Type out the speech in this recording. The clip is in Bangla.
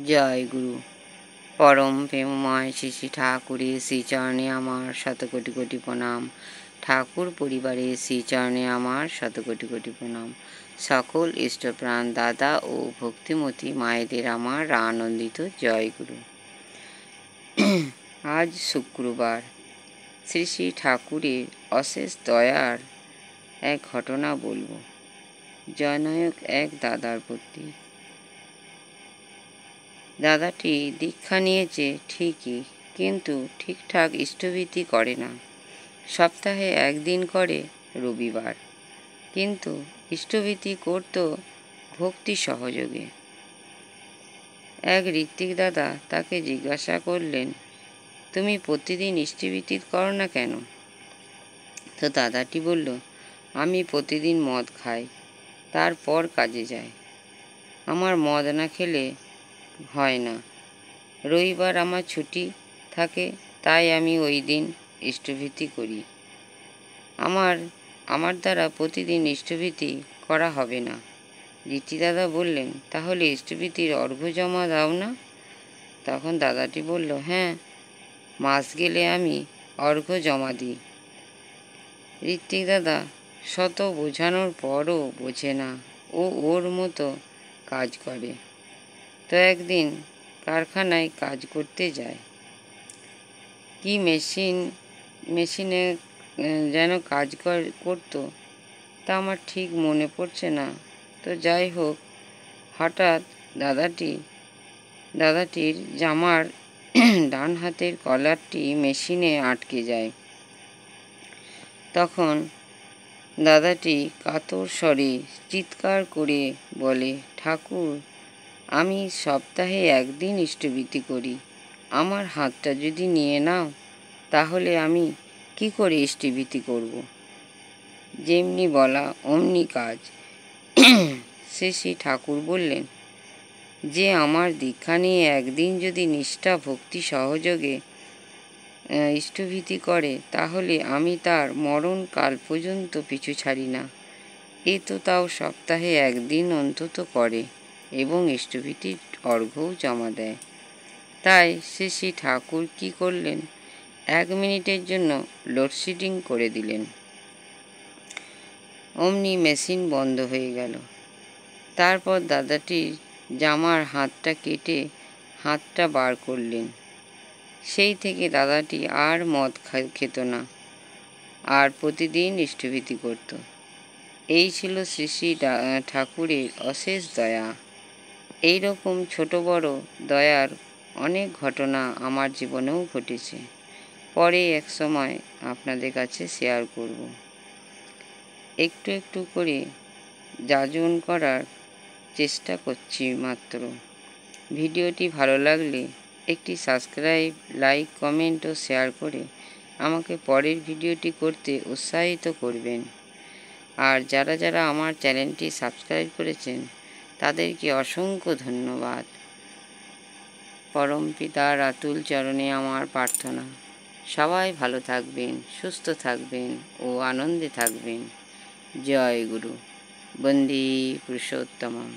জয় গুরু। পরম প্রেমময় শ্রী শ্রী ঠাকুরের শ্রীচরণে আমার শতকোটি কোটি প্রণাম। ঠাকুর পরিবারের শ্রীচরণে আমার শতকোটি কোটি প্রণাম। সকল ইষ্টপ্রাণ দাদা ও ভক্তিমতী মায়েদের আমার আনন্দিত জয় গুরু। আজ শুক্রবার। শ্রী শ্রী ঠাকুরের অশেষ দয়ার এক ঘটনা বলবো। জনক এক দাদার প্রতি। দাদাটি দীক্ষা নিয়েছে ঠিকই, কিন্তু ঠিকঠাক ইষ্টভীতি করে না। সপ্তাহে একদিন করে, রবিবার, কিন্তু ইষ্টভীতি করত ভক্তি সহযোগে। এক ঋত্বিক দাদা তাকে জিজ্ঞাসা করলেন, তুমি প্রতিদিন ইষ্টভীতি করো না কেন? তো দাদাটি বলল, আমি প্রতিদিন মদ খাই, তারপর কাজে যাই। আমার মদ না খেলে হয় না। রবিবার আমার ছুটি থাকে, তাই আমি ওই দিন ইষ্টভীতি করি। আমার দ্বারা প্রতিদিন ইষ্টভীতি করা হবে না। ঋত্বিদাদা বললেন, তাহলে ইষ্টভীতির অর্ঘ্য জমা দাও না? তখন দাদাটি বলল, হ্যাঁ, মাস গেলে আমি অর্ঘ্য জমা দিই। ঋত্বিক দাদা শত বোঝানোর পরও বোঝে না, ও ওর মতো কাজ করে। তো একদিন কারখানায় কাজ করতে যায়। কি মেশিনে যেন কাজ করতো, তা আমার ঠিক মনে পড়ছে না। তো যাই হোক, হঠাৎ দাদাটির জামার ডান হাতের কলারটি মেশিনে আটকে যায়। তখন দাদাটি কাতর স্বরে চিৎকার করে বলে, ঠাকুর, আমি সপ্তাহে একদিন ইষ্টভীতি করি। আমার হাতটা যদি নিয়ে নাও, তাহলে আমি কি করে ইষ্টভীতি করব? যেমনি বলা অমনি কাজ। শ্রী শ্রী ঠাকুর বললেন, যে আমার দীক্ষা নিয়ে একদিন যদি নিষ্ঠা ভক্তি সহযোগে ইষ্টভীতি করে, তাহলে আমি তার মরণকাল পর্যন্ত পিছু ছাড়ি না। এ তো তাও সপ্তাহে একদিন অন্তত করে এবং ইষ্টভীতির অর্ঘ্যও জমা দেয়। তাই শ্রী শ্রী ঠাকুর কী করলেন, 1 মিনিটের জন্য লোডশেডিং করে দিলেন। অমনি মেশিন বন্ধ হয়ে গেল। তারপর দাদাটির জামার হাতটা কেটে হাতটা বার করলেন। সেই থেকে দাদাটি আর মদ খেত না, আর প্রতিদিন ইষ্টভীতি করত। এই ছিল শ্রী শ্রী ঠাকুরের অশেষ দয়া। এই রকম ছোট বড় দয়ার অনেক ঘটনা আমার জীবনেও ঘটেছে। পরে এক সময় আপনাদের কাছে শেয়ার করব। একটু একটু করে যাজন করার চেষ্টা করছি মাত্র। ভিডিওটি ভালো লাগলে একটি সাবস্ক্রাইব, লাইক, কমেন্ট ও শেয়ার করে আমাকে পরের ভিডিওটি করতে উৎসাহিত করবেন। আর যারা যারা আমার চ্যানেলটি সাবস্ক্রাইব করেছেন, তাদেরকে অসংখ্য ধন্যবাদ। পরম পিতার আতুল চরণে আমার প্রার্থনা, সবাই ভালো থাকবেন, সুস্থ থাকবেন ও আনন্দে থাকবেন। জয় গুরু। বন্দে পুরুষোত্তমম।